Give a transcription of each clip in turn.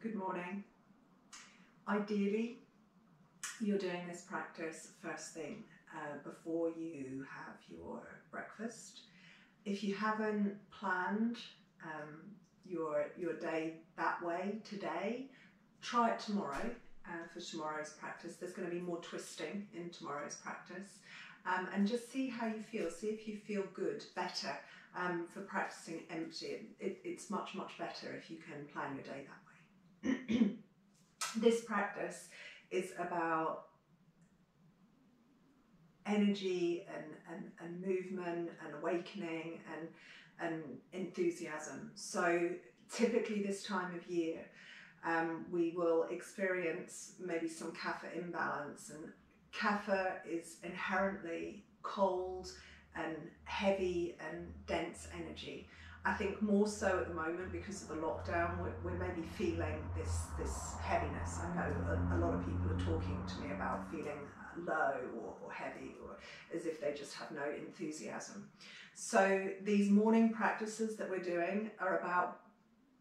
Good morning. Ideally, you're doing this practice first thing before you have your breakfast. If you haven't planned your day that way today, try it tomorrow for tomorrow's practice. There's going to be more twisting in tomorrow's practice. And just see how you feel. See if you feel good, better for practicing empty. It's much, much better if you can plan your day that way. This practice is about energy and movement and awakening and enthusiasm. So typically this time of year we will experience maybe some kapha imbalance, and kapha is inherently cold and heavy and dense energy. I think more so at the moment because of the lockdown, we're maybe feeling this heaviness. I know a lot of people are talking to me about feeling low or heavy, or as if they just have no enthusiasm. So these morning practices that we're doing are about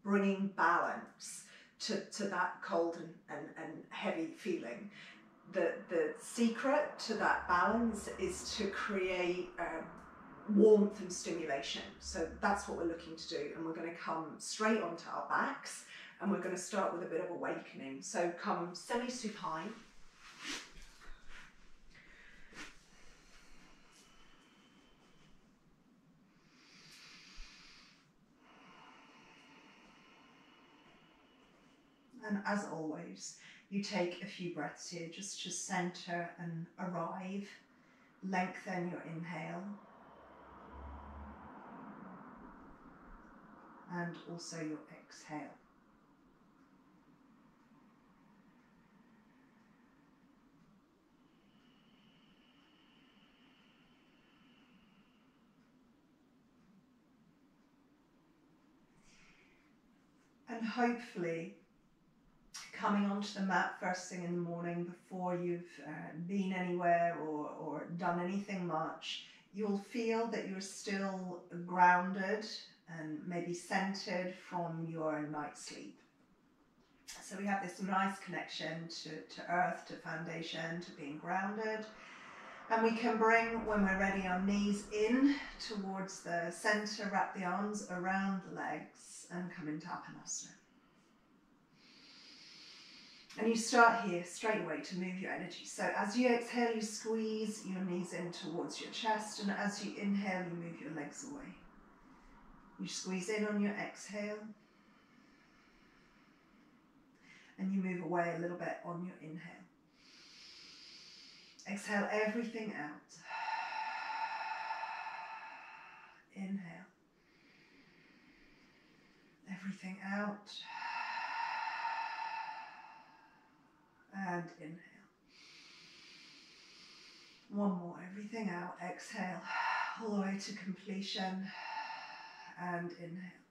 bringing balance to that cold and heavy feeling. The secret to that balance is to create warmth and stimulation. So that's what we're looking to do, and we're going to come straight onto our backs, and we're going to start with a bit of awakening. So come semi-supine. And as always, you take a few breaths here just to center and arrive. Lengthen your inhale. And also your exhale. And hopefully, coming onto the mat first thing in the morning before you've been anywhere or done anything much, you'll feel that you're still grounded and maybe centered from your night's sleep. So we have this nice connection to earth, to foundation, to being grounded. And we can bring, when we're ready, our knees in towards the center, wrap the arms around the legs and come into Apanasana. And you start here straight away to move your energy. So as you exhale, you squeeze your knees in towards your chest, and as you inhale, you move your legs away. You squeeze in on your exhale, and you move away a little bit on your inhale. Exhale everything out. Inhale. Everything out. And inhale. One more. Everything out. Exhale all the way to completion. And inhale.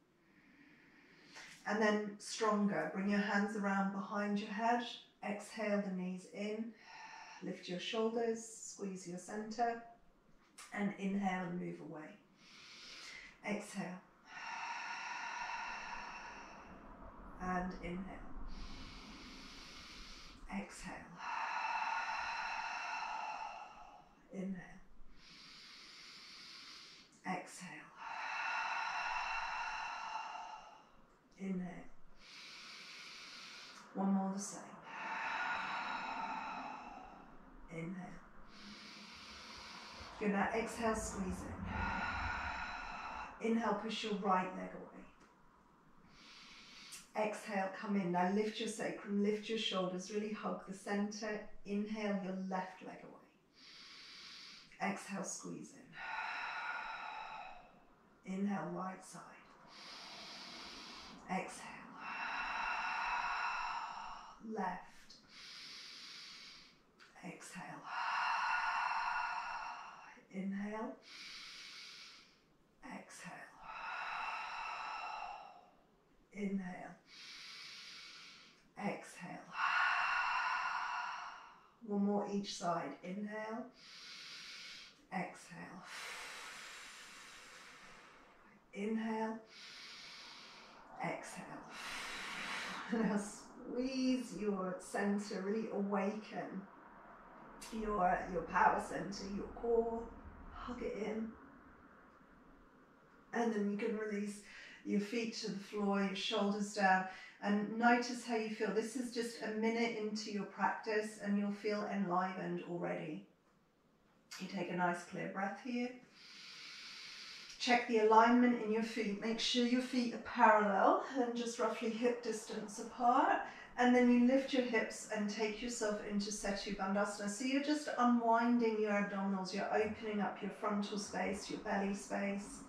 And then stronger. Bring your hands around behind your head. Exhale the knees in. Lift your shoulders. Squeeze your center. And inhale and move away. Exhale. And inhale. Exhale. Inhale. Exhale. Inhale. One more the same. Inhale. Good. Now exhale, squeeze in. Inhale, push your right leg away. Exhale, come in. Now lift your sacrum, lift your shoulders, really hug the center. Inhale your left leg away. Exhale, squeeze in. Inhale, right side. Exhale. Left. Exhale. Inhale. Exhale. Inhale. Exhale. One more each side. Inhale. Exhale. Inhale. Exhale. Now Squeeze your center, really awaken your power center, your core, hug it in. And then you can release your feet to the floor, your shoulders down, and notice how you feel. This is just a minute into your practice and you'll feel enlivened already. You take a nice clear breath here. Check the alignment in your feet. Make sure your feet are parallel and just roughly hip distance apart. And then you lift your hips and take yourself into Setu Bandhasana. So you're just unwinding your abdominals. You're opening up your frontal space, your belly space.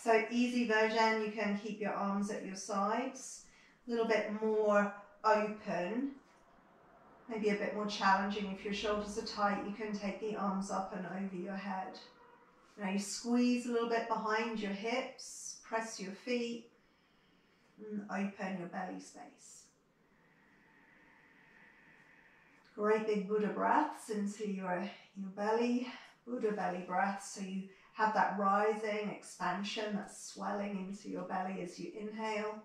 So easy version, you can keep your arms at your sides. A little bit more open. Maybe a bit more challenging. If your shoulders are tight, you can take the arms up and over your head. Now you squeeze a little bit behind your hips, press your feet, and open your belly space. Great big Buddha breaths into your belly, Buddha belly breaths. So you have that rising expansion, that swelling into your belly as you inhale.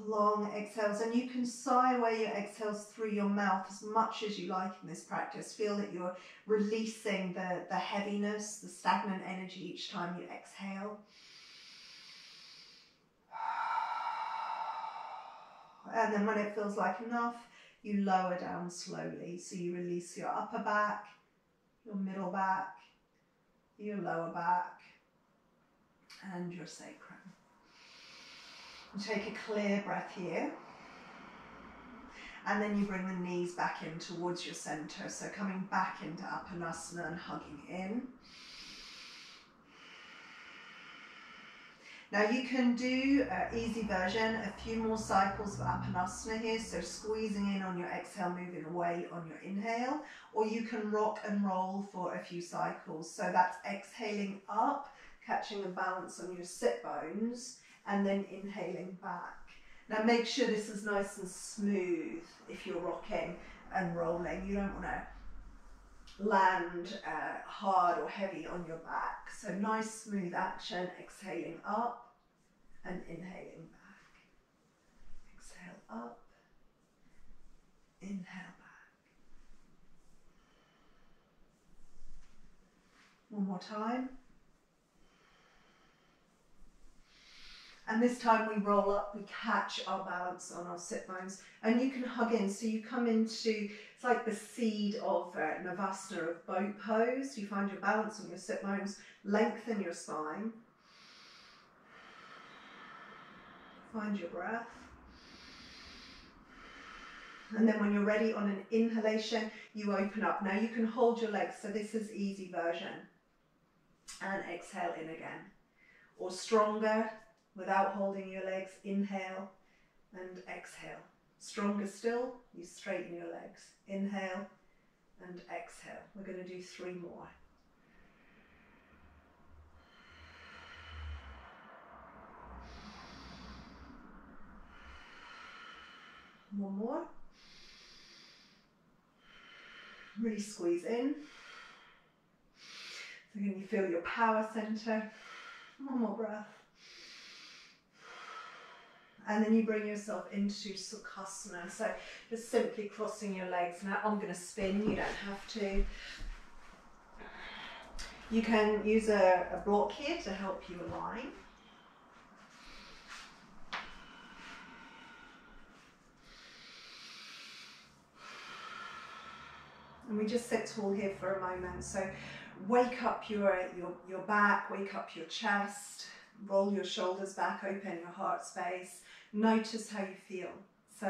Long exhales, and you can sigh away your exhales through your mouth as much as you like in this practice. Feel that you're releasing the heaviness, the stagnant energy each time you exhale. And then when it feels like enough, you lower down slowly. So you release your upper back, your middle back, your lower back, and your sacrum. Take a clear breath here, and then you bring the knees back in towards your center, so coming back into Apanasana and hugging in. Now you can do easy version, a few more cycles of Apanasana here, so squeezing in on your exhale, moving away on your inhale, or you can rock and roll for a few cycles. So that's exhaling up, catching a balance on your sit bones, and then inhaling back. Now make sure this is nice and smooth if you're rocking and rolling. You don't want to land hard or heavy on your back. So nice smooth action, exhaling up and inhaling back. Exhale up, inhale back. One more time. And this time we roll up, we catch our balance on our sit bones, and you can hug in. So you come into, it's like the seed of Navasana, of boat pose. You find your balance on your sit bones, lengthen your spine. Find your breath. And then when you're ready on an inhalation, you open up. Now you can hold your legs, so this is easy version. And exhale in again. Or stronger, without holding your legs, inhale and exhale. Stronger still, you straighten your legs. Inhale and exhale. We're going to do 3 more. One more. Really squeeze in. So can you feel your power center? One more breath. And then you bring yourself into Sukhasana. So just simply crossing your legs. Now I'm going to spin, you don't have to. You can use a block here to help you align. And we just sit tall here for a moment. So wake up your back, wake up your chest, roll your shoulders back, open your heart space. Notice how you feel. So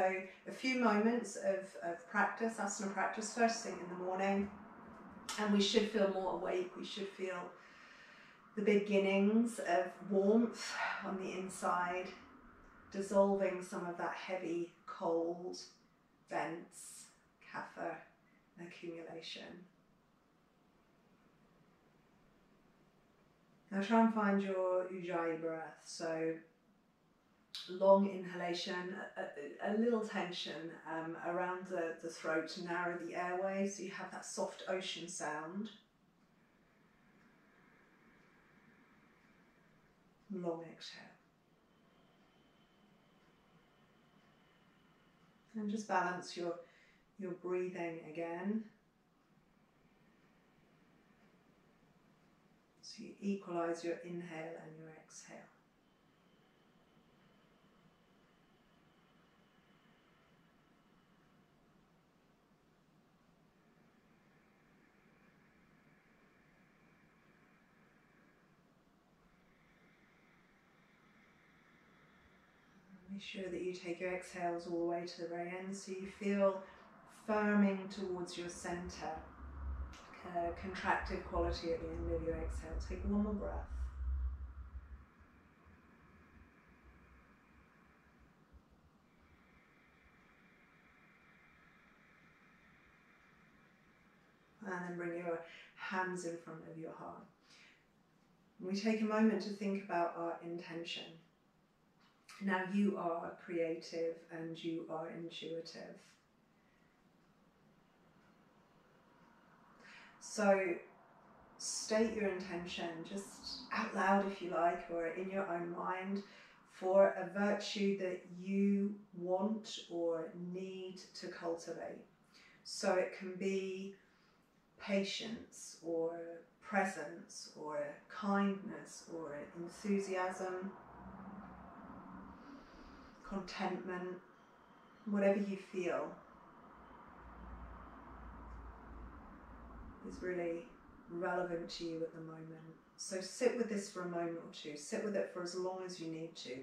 a few moments of practice, asana practice, first thing in the morning, and we should feel more awake. We should feel the beginnings of warmth on the inside, dissolving some of that heavy, cold, dense kapha accumulation. Now try and find your Ujjayi breath. So long inhalation, a little tension around the throat to narrow the airway, so you have that soft ocean sound. long exhale. And just balance your breathing again. So you equalize your inhale and your exhale. Make sure that you take your exhales all the way to the very end, so you feel firming towards your center, contracted quality at the end of your exhale. Take one more breath. And then bring your hands in front of your heart. We take a moment to think about our intention. Now you are creative and you are intuitive. So state your intention, just out loud if you like, or in your own mind, for a virtue that you want or need to cultivate. So it can be patience or presence or kindness or enthusiasm, contentment, whatever you feel is really relevant to you at the moment. So sit with this for a moment or two. Sit with it for as long as you need to.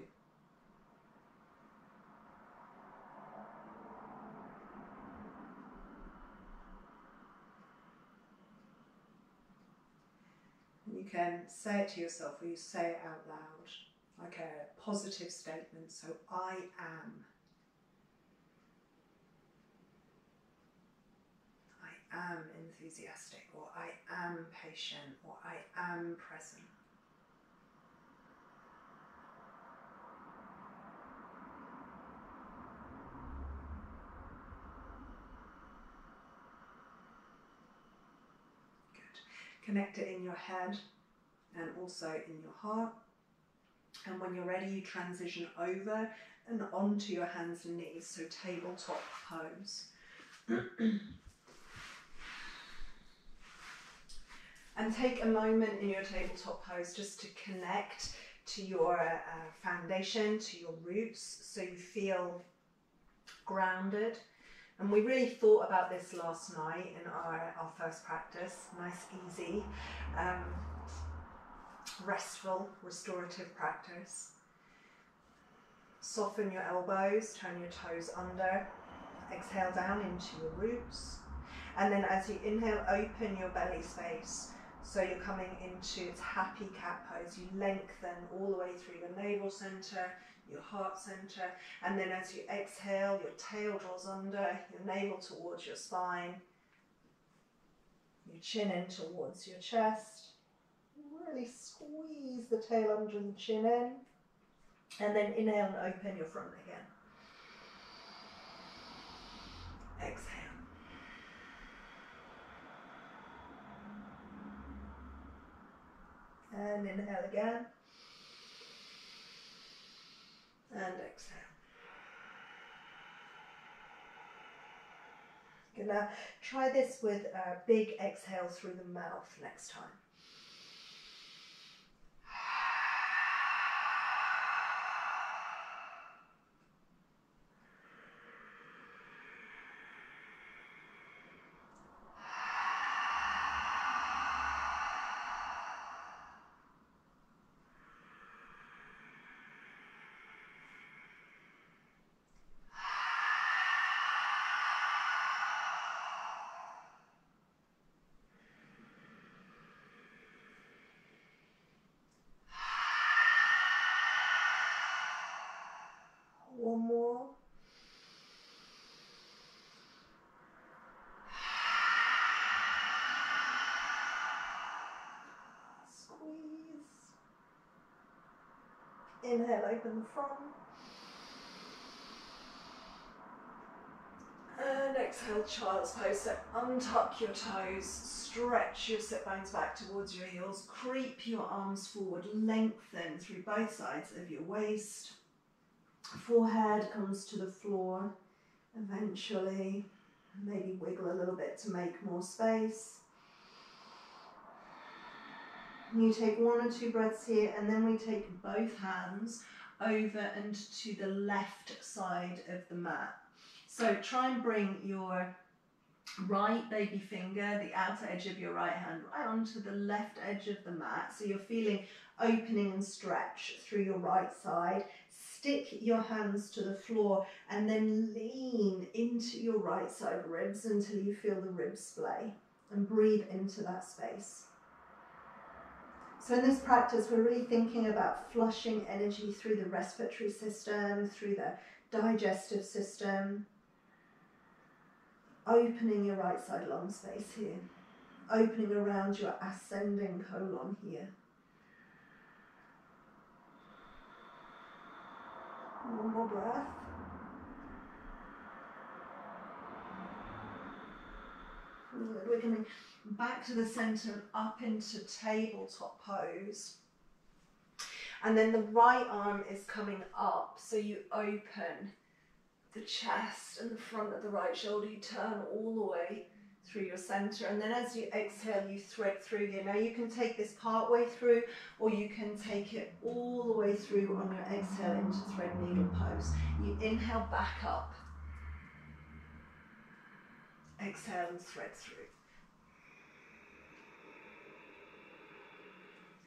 You can say it to yourself, or you say it out loud, like a positive statement. So I am. I am enthusiastic, or I am patient, or I am present. Good. Connect it in your head and also in your heart. And when you're ready, you transition over and onto your hands and knees, so tabletop pose. And take a moment in your tabletop pose just to connect to your foundation, to your roots, so you feel grounded. And we really thought about this last night in our first practice. Nice, easy, restful, restorative practice. Soften your elbows, turn your toes under, exhale down into your roots. And then as you inhale, open your belly space. So you're coming into its happy cat pose. You lengthen all the way through your navel center, your heart center. And then as you exhale, your tail draws under, your navel towards your spine, your chin in towards your chest. Really squeeze the tail under the chin in. And then inhale and open your front again. Exhale. And inhale again. And exhale. Good. Now try this with a big exhale through the mouth next time. One more. Squeeze. Inhale, open the front. And exhale. exhale, child's pose. So untuck your toes, stretch your sit bones back towards your heels, creep your arms forward, lengthen through both sides of your waist. Forehead comes to the floor. Eventually, maybe wiggle a little bit to make more space. You take 1 or 2 breaths here, and then we take both hands over and to the left side of the mat. So try and bring your right baby finger, the outer edge of your right hand, right onto the left edge of the mat. So you're feeling opening and stretch through your right side. Stick your hands to the floor and then lean into your right side ribs until you feel the ribs splay, and breathe into that space. So in this practice, we're really thinking about flushing energy through the respiratory system, through the digestive system, opening your right side lung space here, opening around your ascending colon here. One more breath. Good. We're coming back to the center and up into tabletop pose. And then the right arm is coming up, so you open the chest and the front of the right shoulder. You turn all the way through your center, and then as you exhale, you thread through here. Now you can take this part way through, or you can take it all the way through on your exhale into thread needle pose. You inhale back up, exhale and thread through.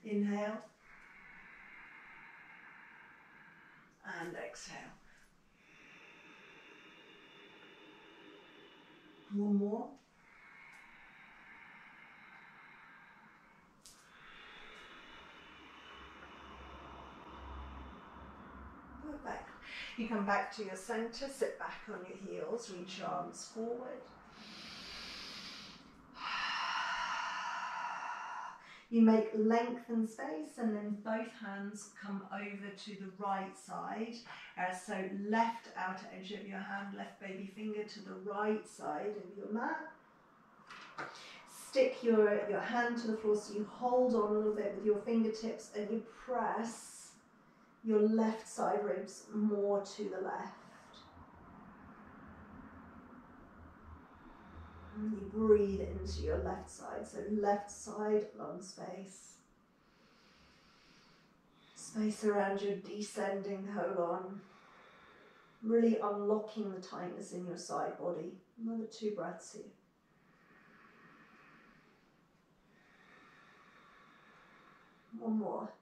Inhale and exhale. One more. Perfect. You come back to your center, sit back on your heels, reach your arms forward. You make length and space, and then both hands come over to the right side. So left outer edge of your hand, left baby finger to the right side of your mat. Stick your hand to the floor, so you hold on a little bit with your fingertips and you press your left side ribs more to the left. And you breathe into your left side, so left side lung space. Space around your descending colon. Really unlocking the tightness in your side body. Another 2 breaths here. One more.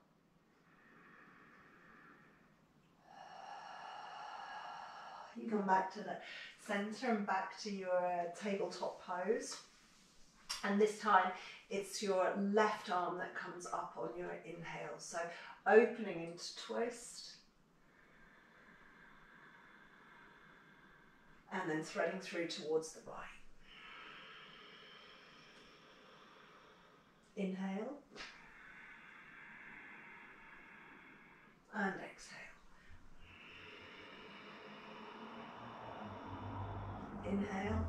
You come back to the center and back to your tabletop pose. And this time it's your left arm that comes up on your inhale. So opening into twist. And then threading through towards the right. Inhale. And exhale. Inhale.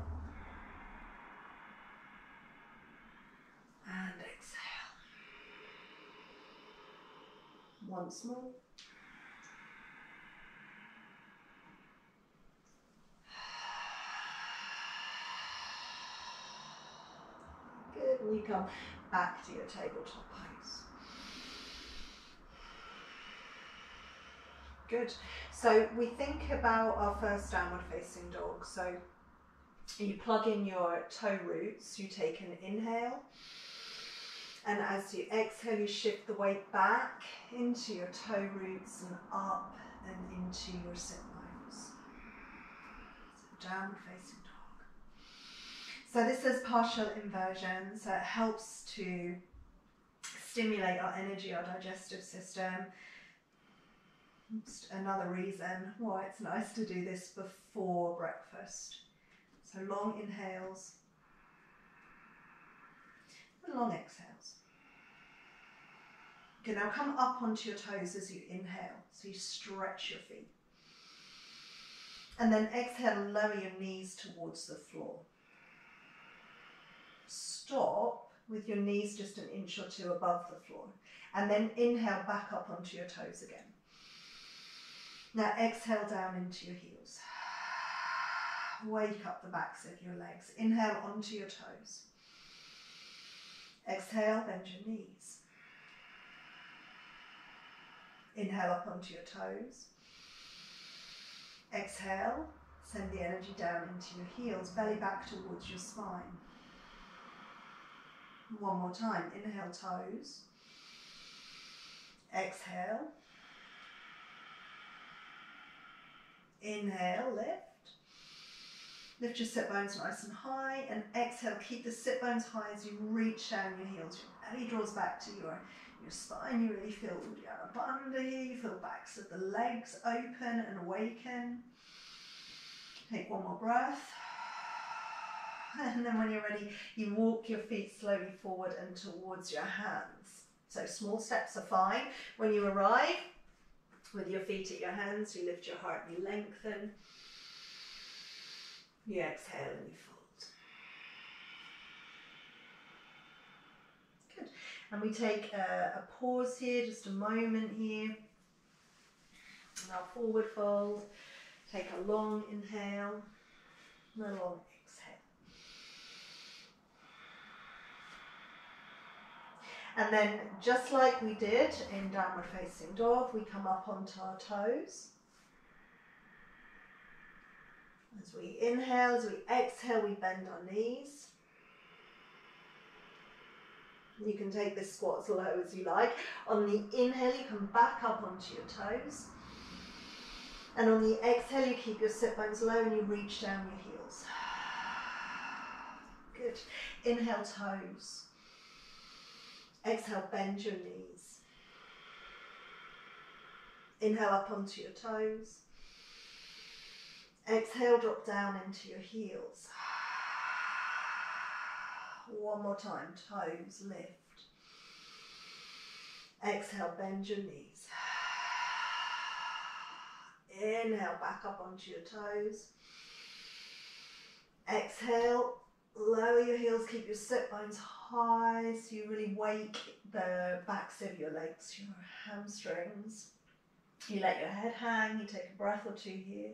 And exhale. Once more. Good, and you come back to your tabletop pose. Good. So we think about our first downward facing dog. So you plug in your toe roots, you take an inhale, and as you exhale, you shift the weight back into your toe roots and up and into your sit bones. So downward facing dog. So this is partial inversion, so it helps to stimulate our energy, our digestive system. Just another reason why it's nice to do this before breakfast. So long inhales and long exhales. Okay, now come up onto your toes as you inhale. So you stretch your feet. And then exhale, lower your knees towards the floor. Stop with your knees just an inch or two above the floor. And then inhale back up onto your toes again. Now exhale down into your heels. Wake up the backs of your legs. Inhale onto your toes. Exhale, bend your knees. Inhale up onto your toes. Exhale, send the energy down into your heels, belly back towards your spine. One more time, inhale toes. Exhale. Inhale, lift. Lift your sit bones nice and high, and exhale, keep the sit bones high as you reach down your heels. Your belly draws back to your spine. You really feel your bunda here, you feel backs of the legs open and awaken. Take one more breath. And then when you're ready, you walk your feet slowly forward and towards your hands. So small steps are fine. When you arrive, with your feet at your hands, you lift your heart and you lengthen. You exhale and you fold. Good. And we take a pause here, just a moment here. Now forward fold. Take a long inhale and a long exhale. And then just like we did in downward facing dog, we come up onto our toes. As we inhale, as we exhale, we bend our knees. You can take this squat as low as you like. On the inhale, you come back up onto your toes. And on the exhale, you keep your sit bones low and you reach down your heels. Good. Inhale, toes. Exhale, bend your knees. Inhale up onto your toes. Exhale, drop down into your heels. One more time, toes, lift. Exhale, bend your knees. Inhale, back up onto your toes. Exhale, lower your heels, keep your sit bones high so you really wake the backs of your legs, your hamstrings. You let your head hang, you take a breath or two here.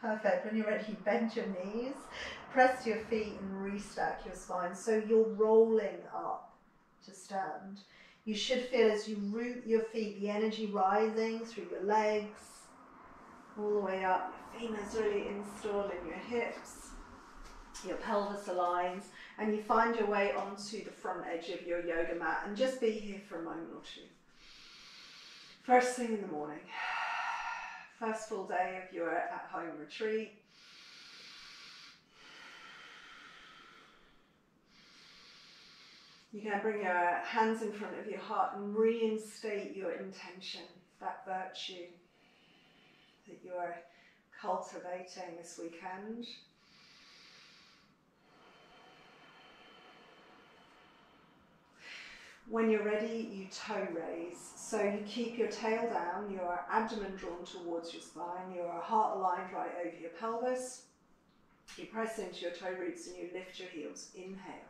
Perfect. When you're ready, bend your knees, press your feet and restack your spine so you're rolling up to stand. You should feel as you root your feet, the energy rising through your legs, all the way up. Your femurs really installed in your hips, your pelvis aligns, and you find your way onto the front edge of your yoga mat and just be here for a moment or two. First thing in the morning. First full day of your at-home retreat. You're going to bring your hands in front of your heart and reinstate your intention, that virtue that you're cultivating this weekend. When you're ready, you toe raise. So you keep your tail down, your abdomen drawn towards your spine, your heart aligned right over your pelvis. You press into your toe roots and you lift your heels. Inhale.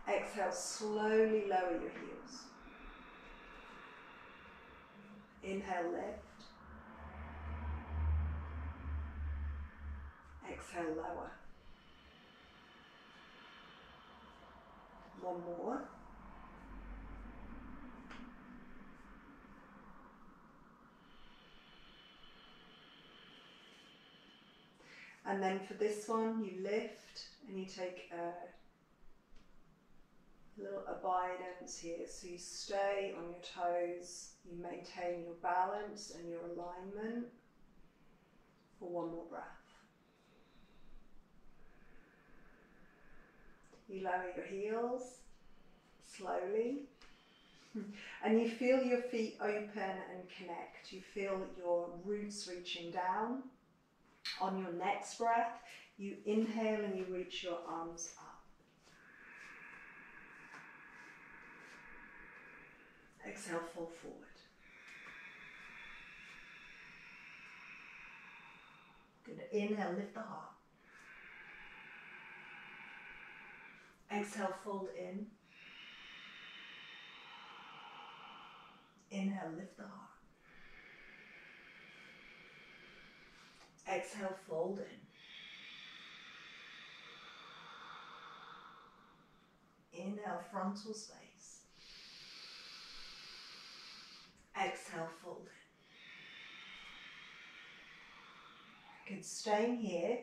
Exhale, slowly lower your heels. Inhale, lift. Exhale, lower. One more. And then for this one, you lift and you take a little abidance here. So you stay on your toes, you maintain your balance and your alignment for one more breath. You lower your heels slowly and you feel your feet open and connect. You feel your roots reaching down On your next breath, you inhale and you reach your arms up. Exhale, fall forward. Good. Inhale, lift the heart. Exhale, fold in. Inhale, lift the heart. Exhale, fold in. Inhale, frontal space. Exhale, fold in. Good. Staying here.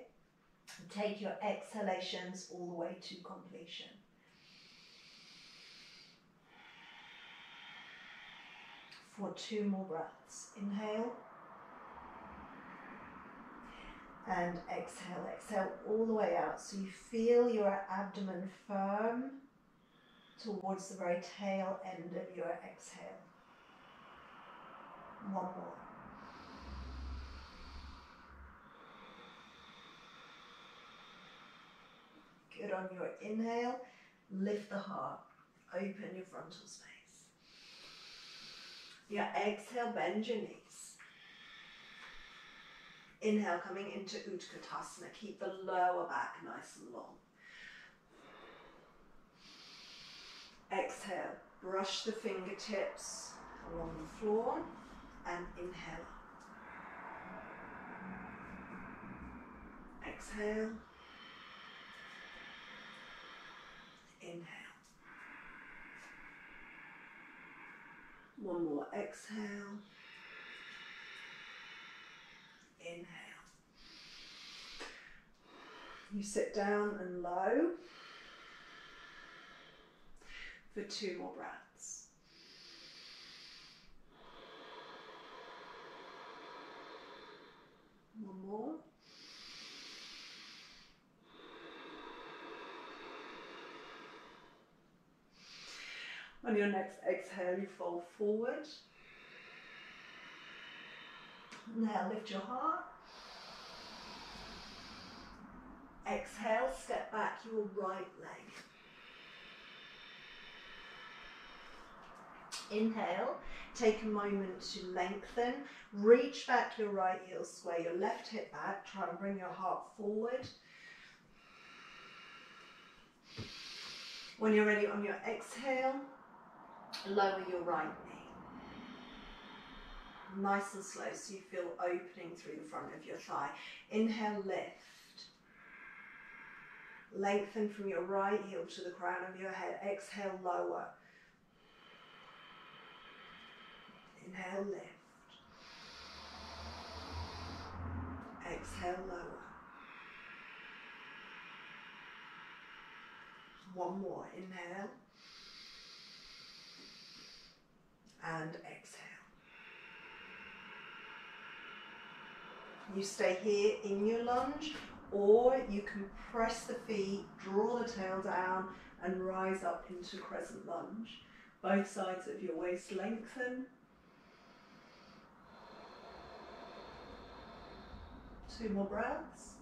Take your exhalations all the way to completion. For 2 more breaths. Inhale. And exhale. Exhale all the way out. So you feel your abdomen firm towards the very tail end of your exhale. 1 more. Good. On your inhale, lift the heart, open your frontal space. Your exhale, bend your knees. Inhale, coming into Utkatasana. Keep the lower back nice and long. Exhale, brush the fingertips along the floor and inhale. Exhale. Inhale. 1 more. Exhale. Inhale. You sit down and low for 2 more breaths. One more. On your next exhale, you fold forward. Now lift your heart. Exhale, step back your right leg. Inhale, take a moment to lengthen. Reach back your right heel, square your left hip back. Try and bring your heart forward. When you're ready, on your exhale, lower your right knee. Nice and slow so you feel opening through the front of your thigh. Inhale, lift. Lengthen from your right heel to the crown of your head. Exhale, lower. Inhale, lift. Exhale, lower. 1 more. Inhale. And exhale. You stay here in your lunge, or you can press the feet, draw the tail down, and rise up into crescent lunge. Both sides of your waist lengthen. 2 more breaths.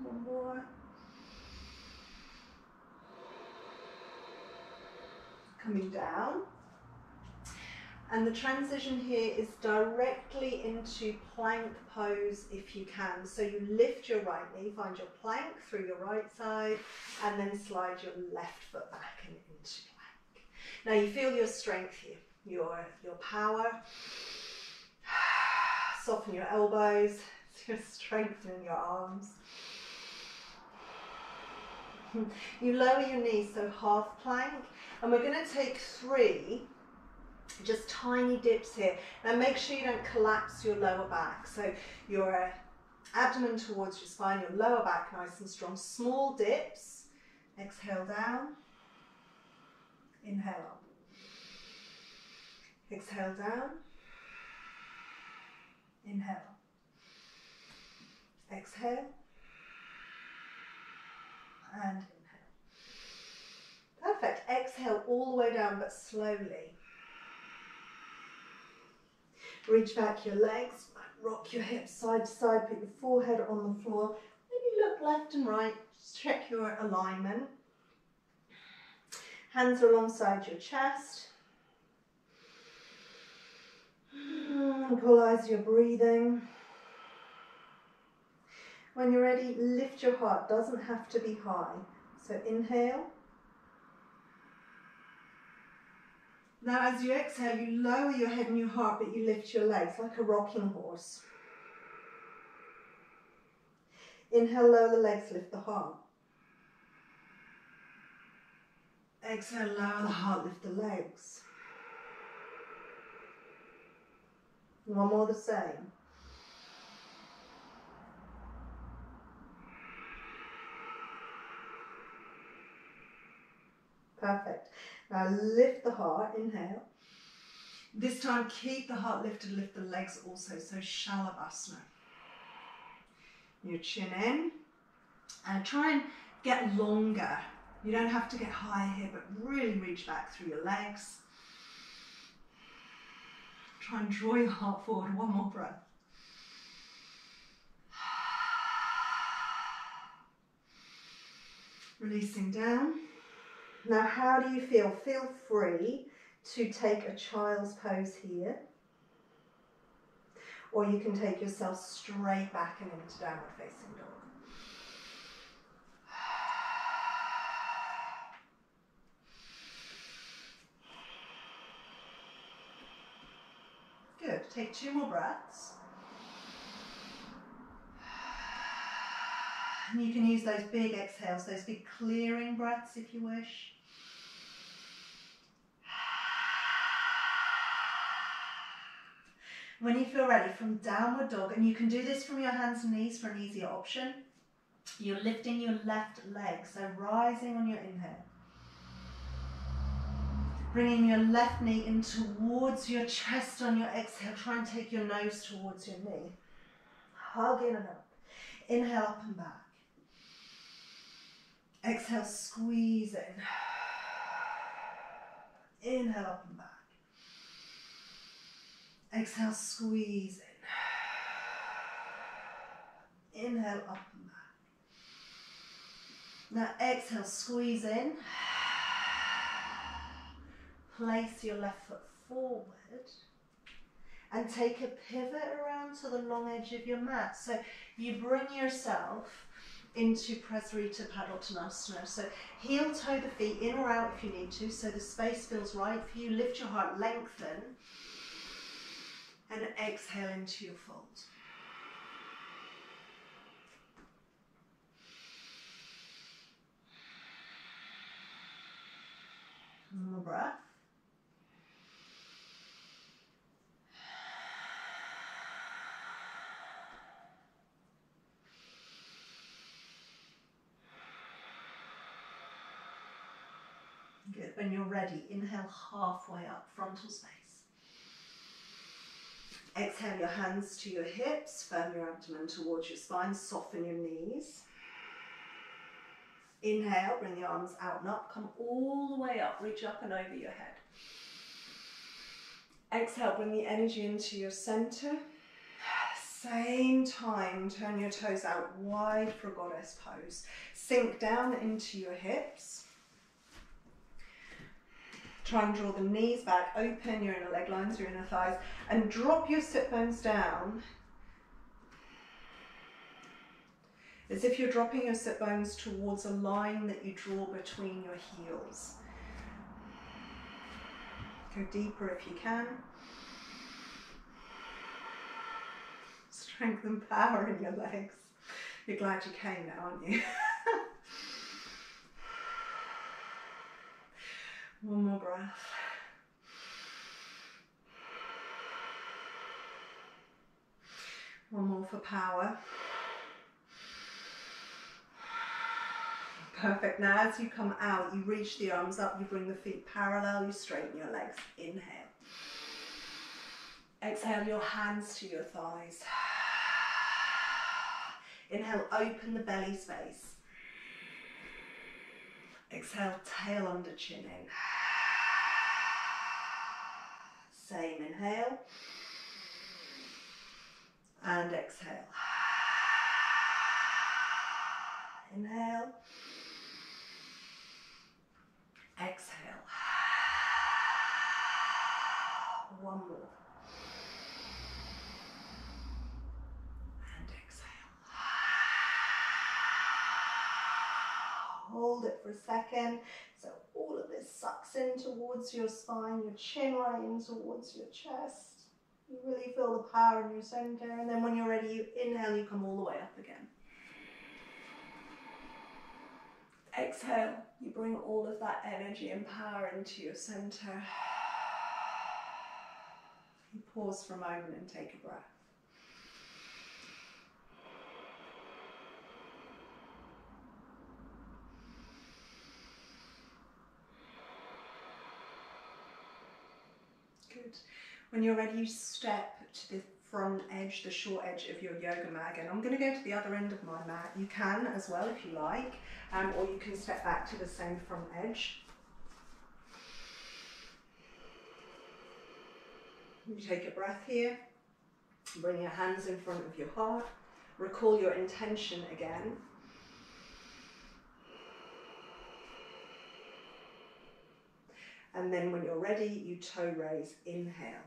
One more. Coming down. And the transition here is directly into plank pose if you can. So you lift your right knee, find your plank through your right side, and then slide your left foot back and into plank. Now you feel your strength here, your power. Soften your elbows, so you're strengthening your arms. You lower your knees, so half plank, and we're going to take 3 just tiny dips here. Now make sure you don't collapse your lower back. So your abdomen towards your spine, your lower back nice and strong. Small dips. Exhale down. Inhale up. Exhale down. Inhale up. Exhale. And inhale. Perfect. Exhale all the way down, but slowly. Reach back your legs, rock your hips side to side, put your forehead on the floor. Maybe look left and right, just check your alignment. Hands are alongside your chest. Equalize your breathing. When you're ready, lift your heart. Doesn't have to be high. So inhale. Now as you exhale, you lower your head and your heart, but you lift your legs like a rocking horse. Inhale, lower the legs, lift the heart. Exhale, lower the heart, lift the legs. One more the same. Perfect. Now lift the heart, inhale. This time keep the heart lifted, lift the legs also, so Shalabhasana. Your chin in, and try and get longer. You don't have to get higher here, but really reach back through your legs. Try and draw your heart forward, one more breath. Releasing down. Now how do you feel? Feel free to take a child's pose here, or you can take yourself straight back and into downward facing dog. Good, take 2 more breaths. And you can use those big exhales, those big clearing breaths if you wish. When you feel ready, from downward dog, and you can do this from your hands and knees for an easier option, you're lifting your left leg, so rising on your inhale. Bringing your left knee in towards your chest on your exhale. Try and take your nose towards your knee. Hug in and up. Inhale up and back. Exhale, squeeze in. Inhale up and back. Exhale, squeeze in. Inhale up and back. Now exhale, squeeze in. Place your left foot forward and take a pivot around to the long edge of your mat. So you bring yourself into Prasarita Padottanasana. So heel toe the feet in or out if you need to, so the space feels right for you. Lift your heart, lengthen, and exhale into your fold. One more breath. Good. When you're ready, inhale halfway up, frontal space. Exhale your hands to your hips, firm your abdomen towards your spine, soften your knees. Inhale, bring the arms out and up, come all the way up, reach up and over your head. Exhale, bring the energy into your center. Same time, turn your toes out wide for goddess pose. Sink down into your hips. Try and draw the knees back, open your inner leg lines, your inner thighs, and drop your sit bones down as if you're dropping your sit bones towards a line that you draw between your heels. Go deeper if you can. Strength and power in your legs. You're glad you came now, aren't you? One more breath. One more for power. Perfect. Now as you come out, you reach the arms up, you bring the feet parallel, you straighten your legs. Inhale. Exhale your hands to your thighs. Inhale, open the belly space. Exhale, tail under, chin in. Same, inhale. And exhale. Inhale. Exhale. One more. And exhale. Hold it for a second. So all of this sucks in towards your spine, your chin right in towards your chest. You really feel the power in your center. And then when you're ready, you inhale, you come all the way up again. Exhale, you bring all of that energy and power into your center. You pause for a moment and take a breath. Good. When you're ready, you step to the front edge, the short edge of your yoga mat. And I'm going to go to the other end of my mat. You can as well if you like, or you can step back to the same front edge. You take a breath here. Bring your hands in front of your heart. Recall your intention again. And then when you're ready, you toe raise, inhale.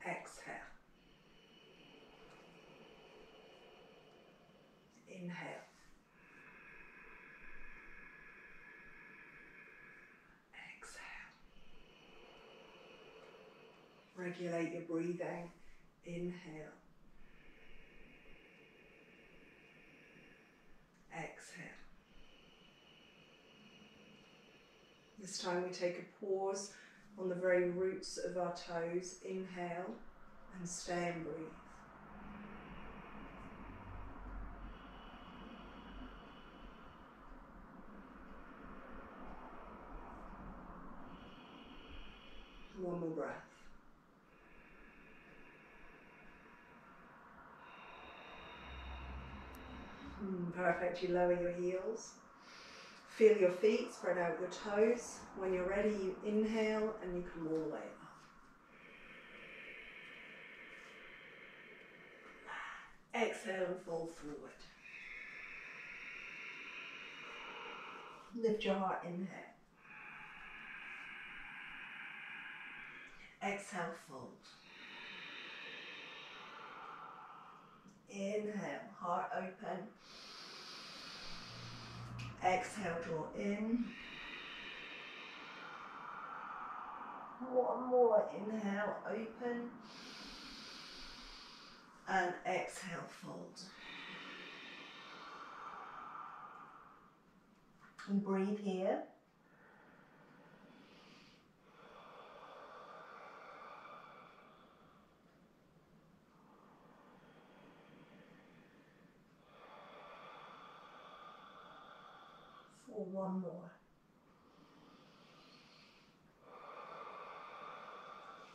Exhale. Inhale. Exhale. Regulate your breathing. Inhale. Exhale. This time we take a pause on the very roots of our toes. Inhale and stay and breathe. One more breath. Perfect. You lower your heels. Feel your feet, spread out your toes. When you're ready, you inhale and you come all the way up. Exhale and fall forward. Lift your heart, inhale. Exhale, fold. Inhale, heart open. Exhale, draw in. One more, inhale, open. And exhale, fold. And breathe here. For one more.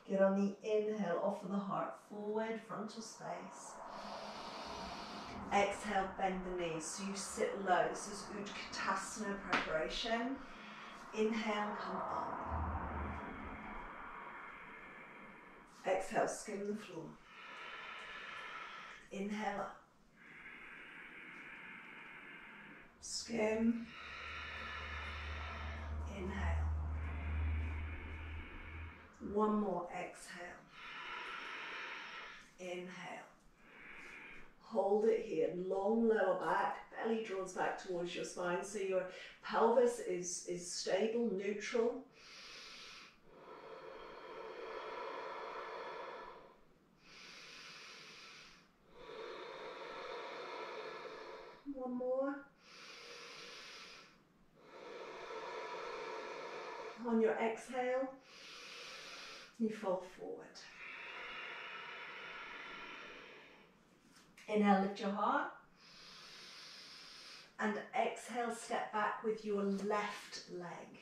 Get on the inhale, offer the heart forward, frontal space. Exhale, bend the knees, so you sit low. This is Utkatasana preparation. Inhale, come up. Exhale, skim the floor. Inhale up. Skim. Inhale. One more, exhale. Inhale. Hold it here, long lower back, belly draws back towards your spine, so your pelvis is stable, neutral. One more. On your exhale, you fall forward. Inhale, lift your heart. And exhale, step back with your left leg.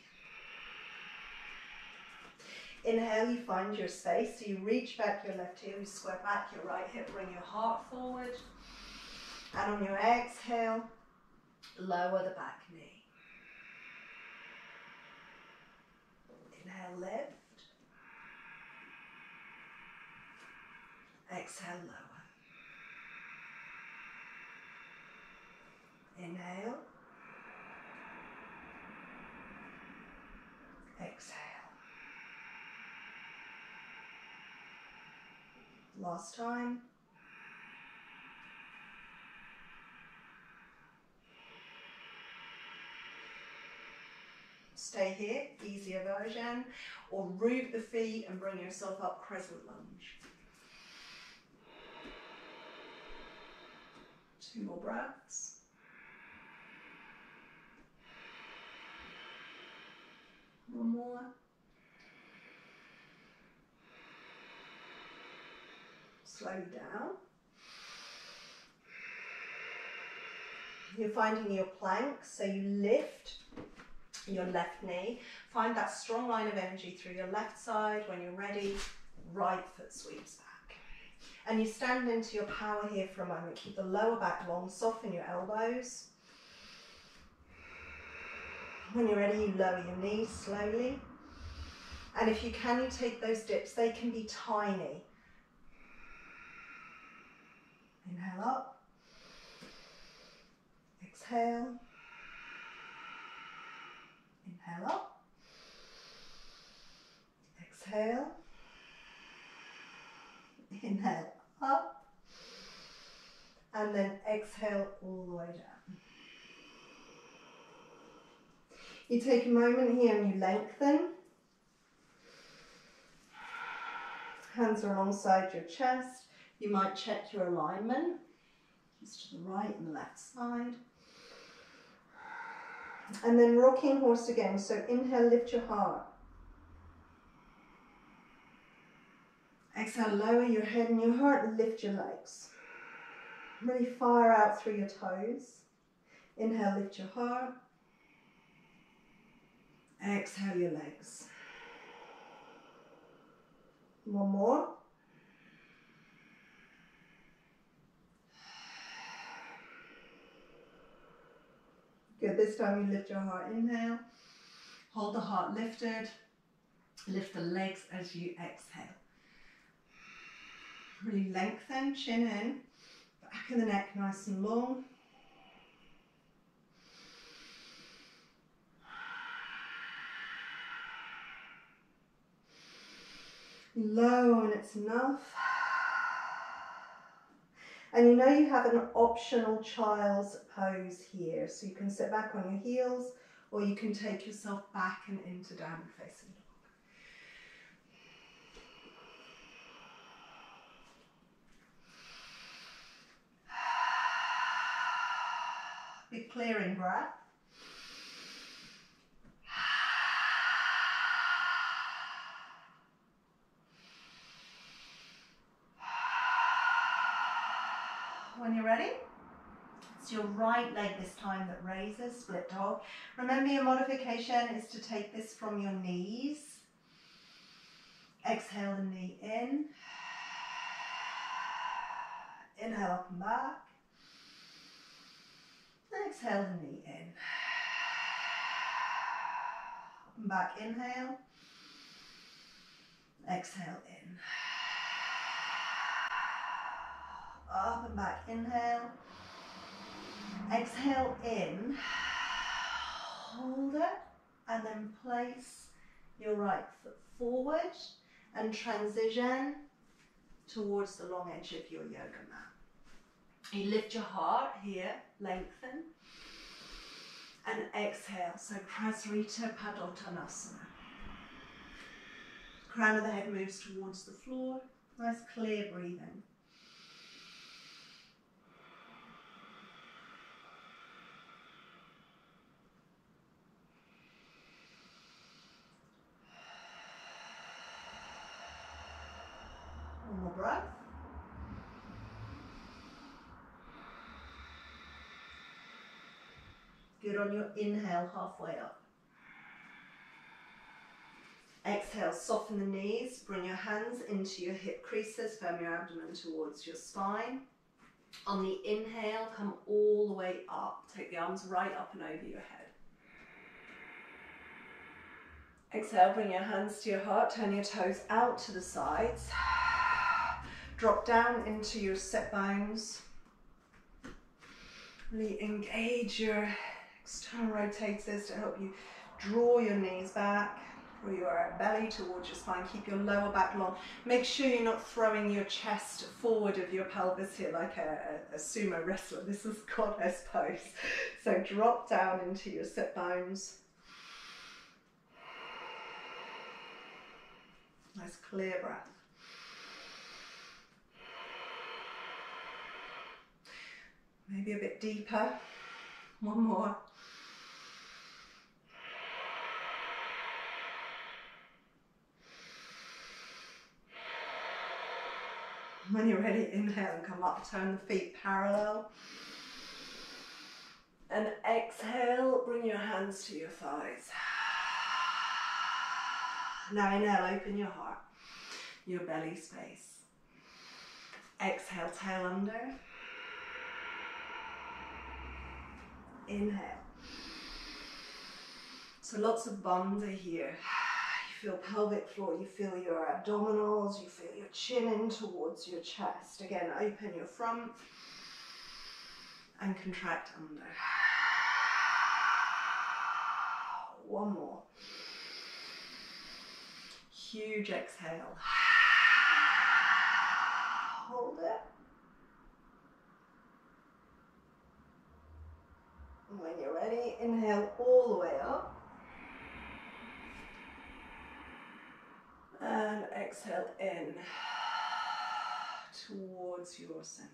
Inhale, you find your space. So you reach back your left heel, you square back your right hip, bring your heart forward. And on your exhale, lower the back knee. Inhale, lift. Exhale, lower. Inhale. Exhale. Last time. Stay here, easier version, or root the feet and bring yourself up, crescent lunge. 2 more breaths. One more. Slowly down. You're finding your plank, so you lift your left knee. Find that strong line of energy through your left side. When you're ready, right foot sweeps back. And you stand into your power here for a moment. Keep the lower back long, soften your elbows. When you're ready, you lower your knees slowly. And if you can, you take those dips. They can be tiny. Inhale up. Exhale. Inhale up. Exhale. Inhale up. And then exhale all the way down. You take a moment here and you lengthen. Hands are alongside your chest. You might check your alignment, just to the right and the left side. And then rocking horse again. So inhale, lift your heart. Exhale, lower your head and your heart, lift your legs. Really fire out through your toes. Inhale, lift your heart. Exhale your legs. One more. Good, this time you lift your heart, inhale. Hold the heart lifted. Lift the legs as you exhale. Really lengthen, chin in. Back of the neck nice and long. Low when it's enough. And you know you have an optional child's pose here. So you can sit back on your heels or you can take yourself back and into downward facing dog. Big clearing breath. When you're ready, it's your right leg this time that raises, split dog. Remember your modification is to take this from your knees. Exhale the knee in. Inhale up and back. Exhale the knee in. Up and back, inhale. Exhale in. Up and back, inhale. Exhale in. Hold it. And then place your right foot forward and transition towards the long edge of your yoga mat. You lift your heart here, lengthen. And exhale, so Prasarita Padottanasana. Crown of the head moves towards the floor. Nice clear breathing. One more breath. Good on your inhale, halfway up. Exhale, soften the knees, bring your hands into your hip creases, firm your abdomen towards your spine. On the inhale, come all the way up. Take the arms right up and over your head. Exhale, bring your hands to your heart, turn your toes out to the sides. Drop down into your sit bones. Really engage your external rotators to help you draw your knees back, draw your belly towards your spine, keep your lower back long. Make sure you're not throwing your chest forward of your pelvis here like a sumo wrestler. This is goddess pose. So drop down into your sit bones. Nice clear breath. Maybe a bit deeper. One more. When you're ready, inhale and come up. Turn the feet parallel. And exhale, bring your hands to your thighs. Now inhale, open your heart, your belly space. Exhale, tail under. Inhale. So lots of bandha here. You feel pelvic floor, you feel your abdominals, you feel your chin in towards your chest. Again, open your front and contract under. One more. Huge exhale. Hold it. And when you're ready, inhale all the way up. And exhale in towards your center.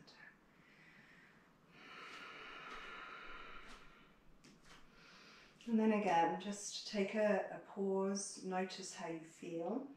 And then again, just take a pause, notice how you feel.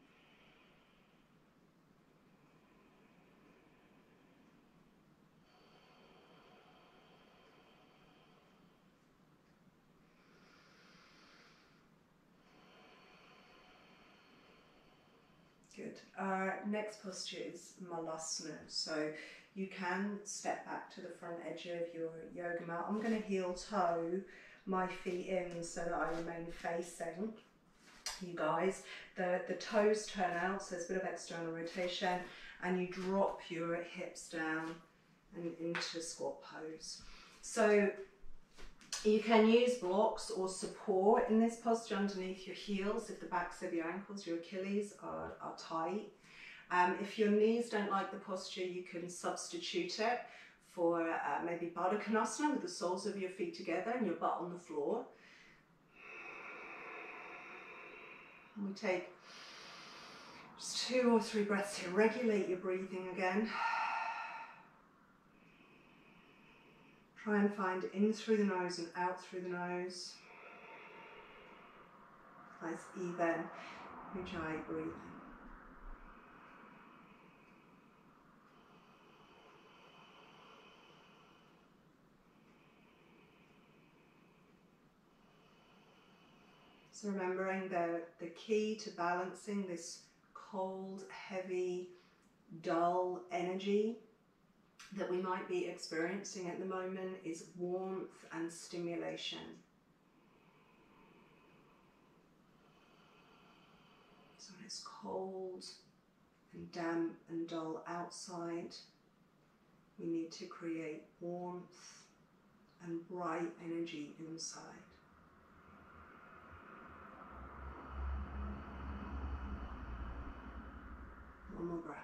Good. Our next posture is Malasana. So you can step back to the front edge of your yoga mat. I'm going to heel toe my feet in so that I remain facing you guys. The toes turn out, so there's a bit of external rotation, and you drop your hips down and into squat pose. So you can use blocks or support in this posture underneath your heels if the backs of your ankles, your Achilles are tight. If your knees don't like the posture, you can substitute it for maybe Baddha Konasana with the soles of your feet together and your butt on the floor. And we take just 2 or 3 breaths here. Regulate your breathing again. Try and find in through the nose and out through the nose. Nice even Ujjayi breathing. So remembering the key to balancing this cold, heavy, dull energy that we might be experiencing at the moment is warmth and stimulation. So when it's cold and damp and dull outside, we need to create warmth and bright energy inside. One more breath.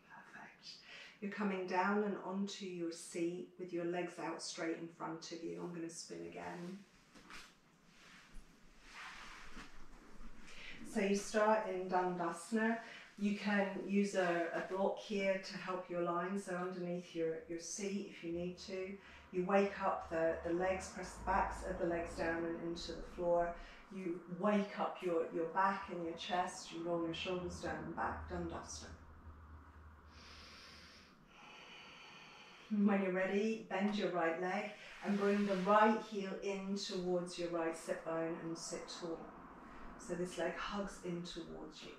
Perfect. You're coming down and onto your seat with your legs out straight in front of you. I'm going to spin again. So you start in Dandasana. You can use a block here to help you align, so underneath your seat if you need to. You wake up the legs, press the backs of the legs down and into the floor. You wake up your back and your chest, you roll your shoulders down and back, Dandasana. When you're ready, bend your right leg and bring the right heel in towards your right sit bone and sit tall. So this leg hugs in towards you.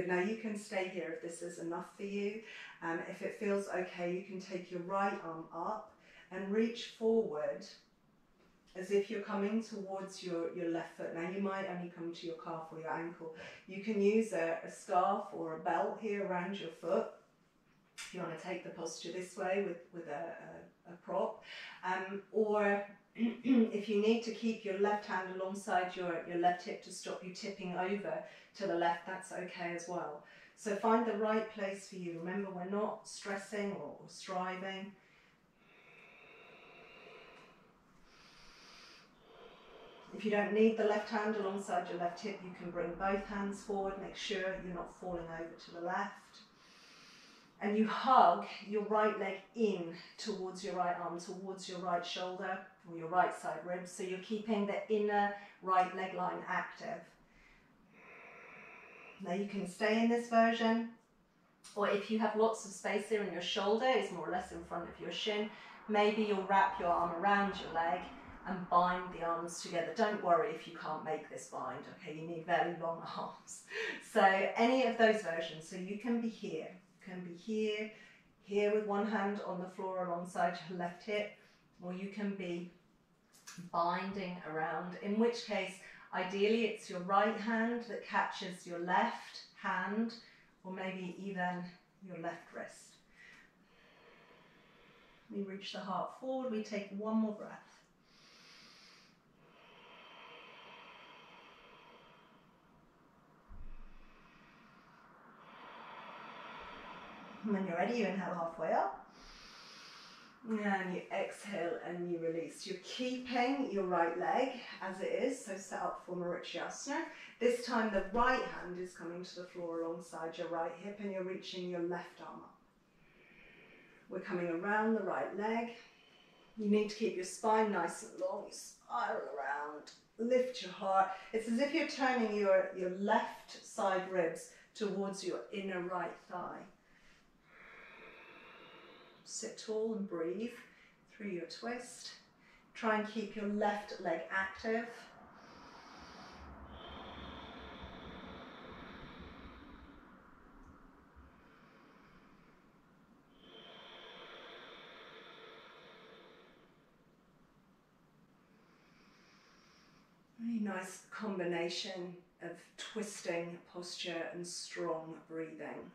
Good, now you can stay here if this is enough for you. If it feels okay, you can take your right arm up and reach forward as if you're coming towards your left foot. Now you might only come to your calf or your ankle. You can use a scarf or a belt here around your foot if you want to take the posture this way with a prop. Or if you need to keep your left hand alongside your left hip to stop you tipping over to the left, that's okay as well. So find the right place for you. Remember, we're not stressing or striving. If you don't need the left hand alongside your left hip, you can bring both hands forward. Make sure you're not falling over to the left. And you hug your right leg in towards your right arm, towards your right shoulder or your right side ribs. So you're keeping the inner right leg line active. Now you can stay in this version, or if you have lots of space here and your shoulder is more or less in front of your shin, maybe you'll wrap your arm around your leg and bind the arms together. Don't worry if you can't make this bind, okay? You need very long arms. So any of those versions. So you can be here, here with one hand on the floor alongside your left hip, or you can be binding around, in which case ideally it's your right hand that catches your left hand, or maybe even your left wrist. We reach the heart forward, we take one more breath. And when you're ready, you inhale halfway up. And you exhale and you release. You're keeping your right leg as it is, so set up for Marityasana. This time the right hand is coming to the floor alongside your right hip and you're reaching your left arm up. We're coming around the right leg. You need to keep your spine nice and long. You spiral around, lift your heart. It's as if you're turning your left side ribs towards your inner right thigh. Sit tall and breathe through your twist. Try and keep your left leg active. Really nice combination of twisting posture and strong breathing.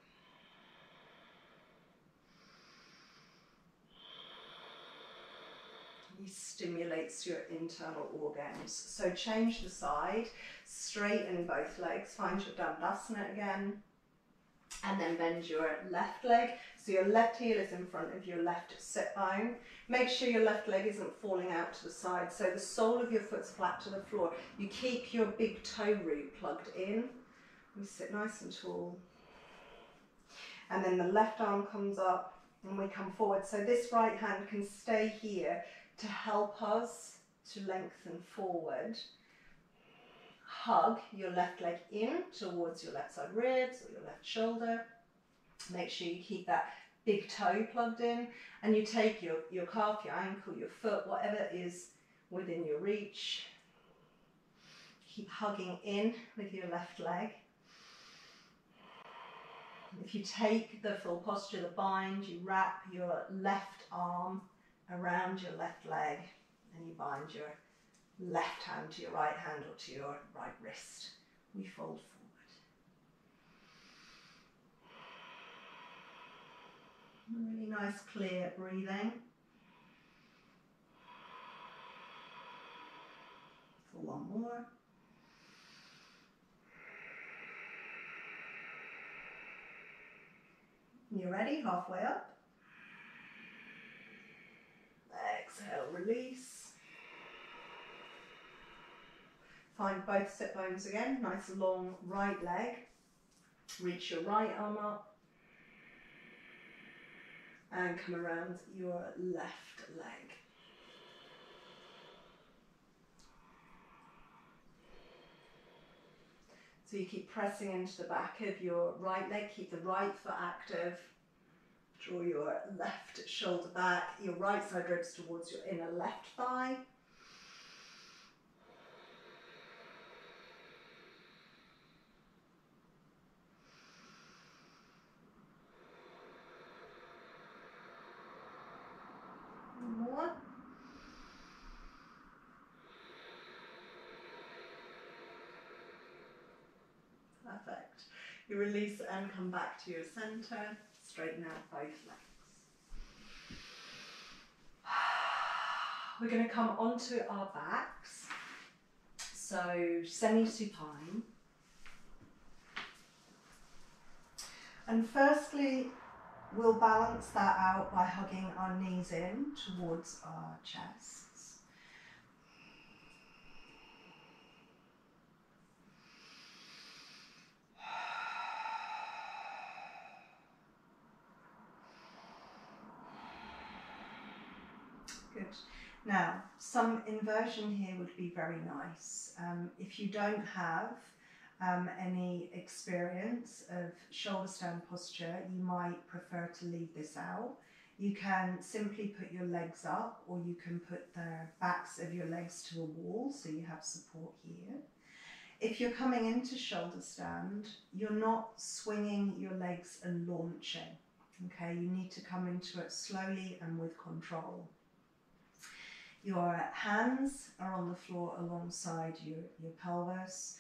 He stimulates your internal organs. So change the side, straighten both legs, find your Dandasana again, and then bend your left leg. So your left heel is in front of your left sit bone. Make sure your left leg isn't falling out to the side, so the sole of your foot's flat to the floor. You keep your big toe root plugged in. We sit nice and tall. And then the left arm comes up and we come forward. So this right hand can stay here to help us to lengthen forward. Hug your left leg in towards your left side ribs or your left shoulder. Make sure you keep that big toe plugged in, and you take your calf, your ankle, your foot, whatever is within your reach. Keep hugging in with your left leg. If you take the full posture, the bind, you wrap your left arm around your left leg and you bind your left hand to your right hand or to your right wrist. We fold forward. Really nice clear breathing. For one more. You're ready, halfway up. Exhale, release. Find both sit bones again, nice long right leg. Reach your right arm up. And come around your left leg. So you keep pressing into the back of your right leg, keep the right foot active. Draw your left shoulder back, your right side ribs towards your inner left thigh. Perfect. You release and come back to your center. Straighten out both legs. We're going to come onto our backs. So semi-supine. And firstly, we'll balance that out by hugging our knees in towards our chests. Good. Now, some inversion here would be very nice. If you don't have any experience of shoulder stand posture, you might prefer to leave this out. You can simply put your legs up, or you can put the backs of your legs to a wall so you have support here. If you're coming into shoulder stand, you're not swinging your legs and launching. Okay, you need to come into it slowly and with control. Your hands are on the floor alongside your pelvis.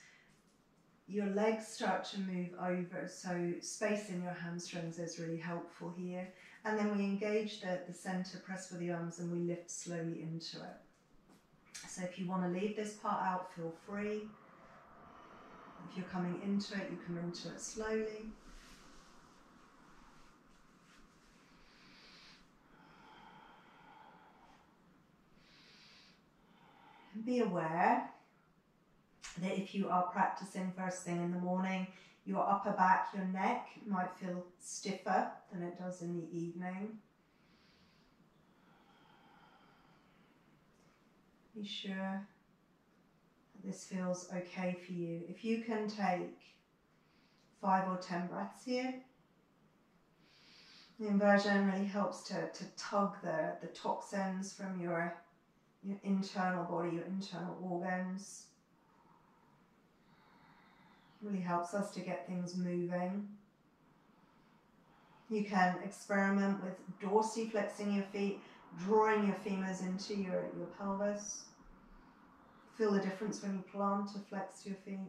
Your legs start to move over, so space in your hamstrings is really helpful here. And then we engage the center, press with the arms, and we lift slowly into it. So if you want to leave this part out, feel free. If you're coming into it, you come into it slowly. And be aware that if you are practicing first thing in the morning, your upper back, your neck might feel stiffer than it does in the evening. Be sure that this feels okay for you. If you can take 5 or 10 breaths here, the inversion really helps to tug the toxins from your internal body, your internal organs. Really helps us to get things moving. You can experiment with dorsiflexing your feet, drawing your femurs into your pelvis. Feel the difference when you plant or flex your feet.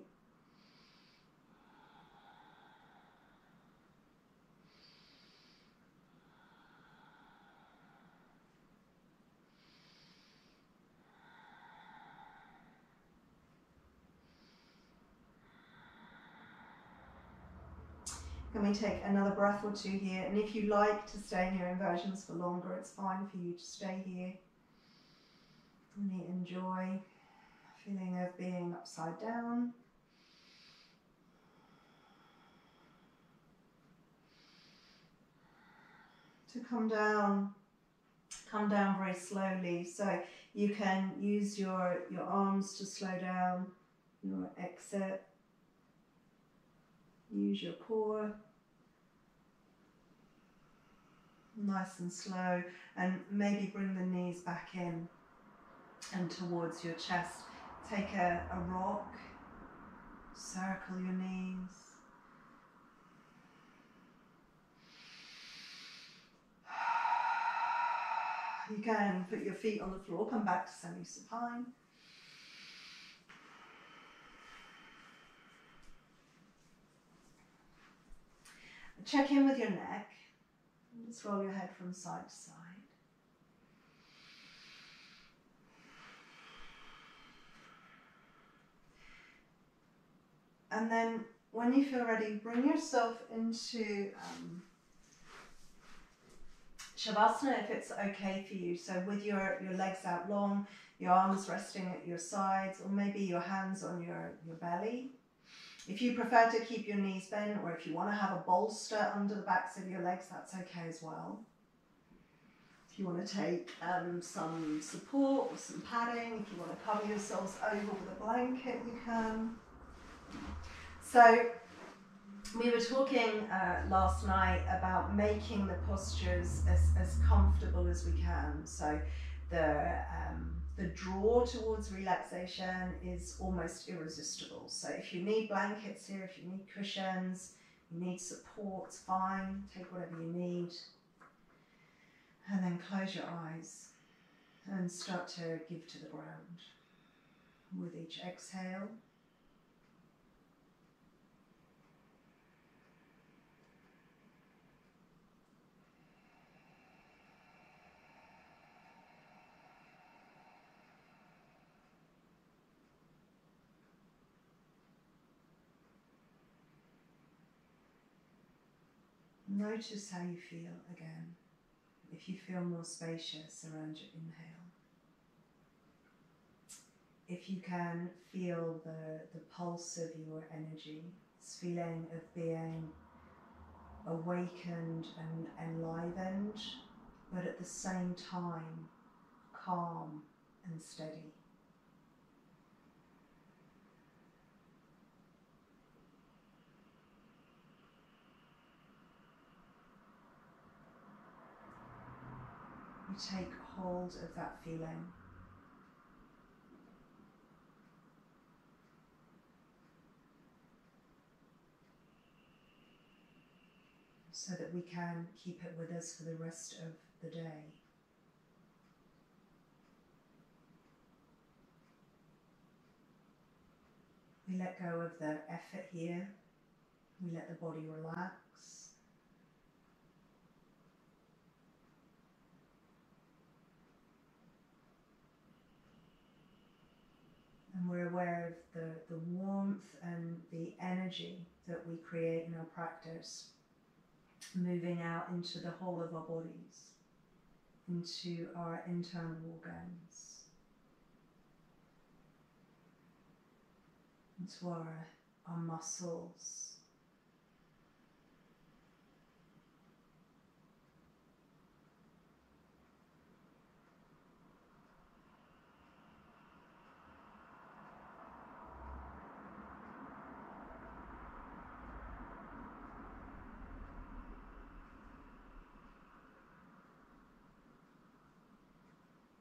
Can we take another breath or two here? And if you like to stay in your inversions for longer, it's fine for you to stay here. Really enjoy the feeling of being upside down. To come down very slowly. So you can use your arms to slow down your exit. Use your core. Nice and slow, and maybe bring the knees back in and towards your chest. Take a rock, circle your knees. You can put your feet on the floor, come back to semi-supine. Check in with your neck. Just roll your head from side to side. And then when you feel ready, bring yourself into Shavasana if it's okay for you. So with your legs out long, your arms resting at your sides, or maybe your hands on your belly. If you prefer to keep your knees bent, or if you want to have a bolster under the backs of your legs, that's okay as well. If you want to take some support or some padding, if you want to cover yourselves over with a blanket, you can. So we were talking last night about making the postures as comfortable as we can. So the draw towards relaxation is almost irresistible. So if you need blankets here, if you need cushions, you need support, fine, take whatever you need. And then close your eyes and start to give to the ground with each exhale. Notice how you feel again. If you feel more spacious around your inhale. If you can feel the pulse of your energy, this feeling of being awakened and enlivened, but at the same time calm and steady. You take hold of that feeling. So that we can keep it with us for the rest of the day. We let go of the effort here. We let the body relax. And we're aware of the warmth and the energy that we create in our practice, moving out into the whole of our bodies, into our internal organs, into our muscles.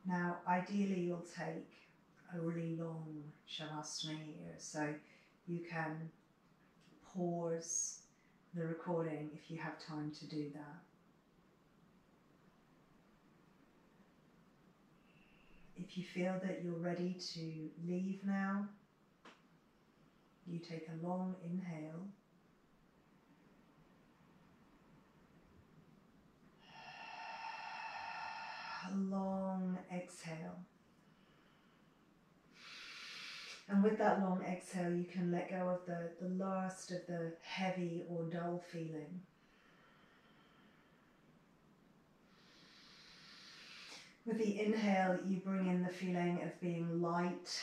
Now, ideally you'll take a really long Shavasana here, so you can pause the recording if you have time to do that. If you feel that you're ready to leave now, you take a long inhale. A long exhale. And with that long exhale, you can let go of the last of the heavy or dull feeling. With the inhale, you bring in the feeling of being light,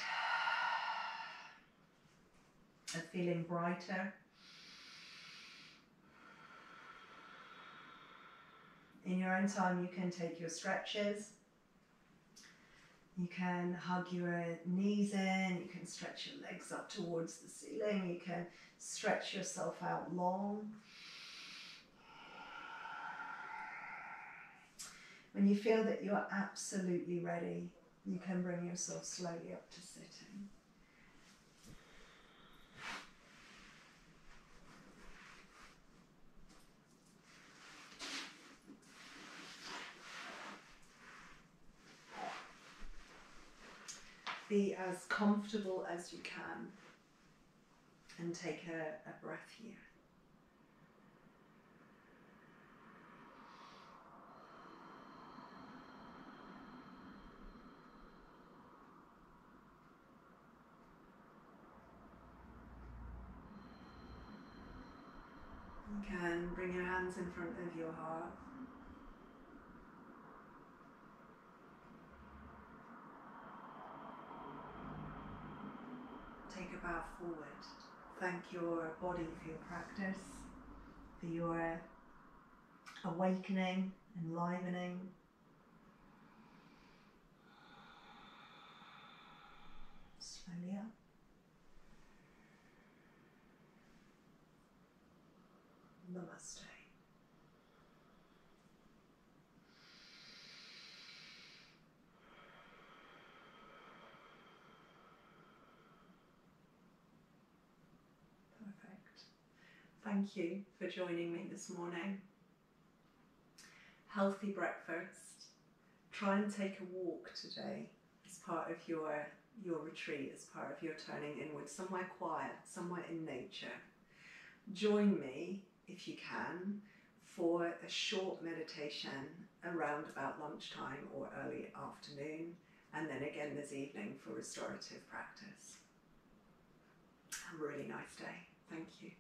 of feeling brighter. In your own time, you can take your stretches. You can hug your knees in, you can stretch your legs up towards the ceiling, you can stretch yourself out long. When you feel that you're absolutely ready, you can bring yourself slowly up to sitting. Be as comfortable as you can and take a breath here. You can bring your hands in front of your heart. Take a bow forward. Thank your body for your practice, for your awakening, enlivening. Slowly up. Namaste. Perfect. Thank you for joining me this morning. Healthy breakfast. Try and take a walk today as part of your retreat, as part of your turning inward, somewhere quiet, somewhere in nature. Join me, if you can, for a short meditation around about lunchtime or early afternoon, and then again this evening for restorative practice. Have a really nice day. Thank you.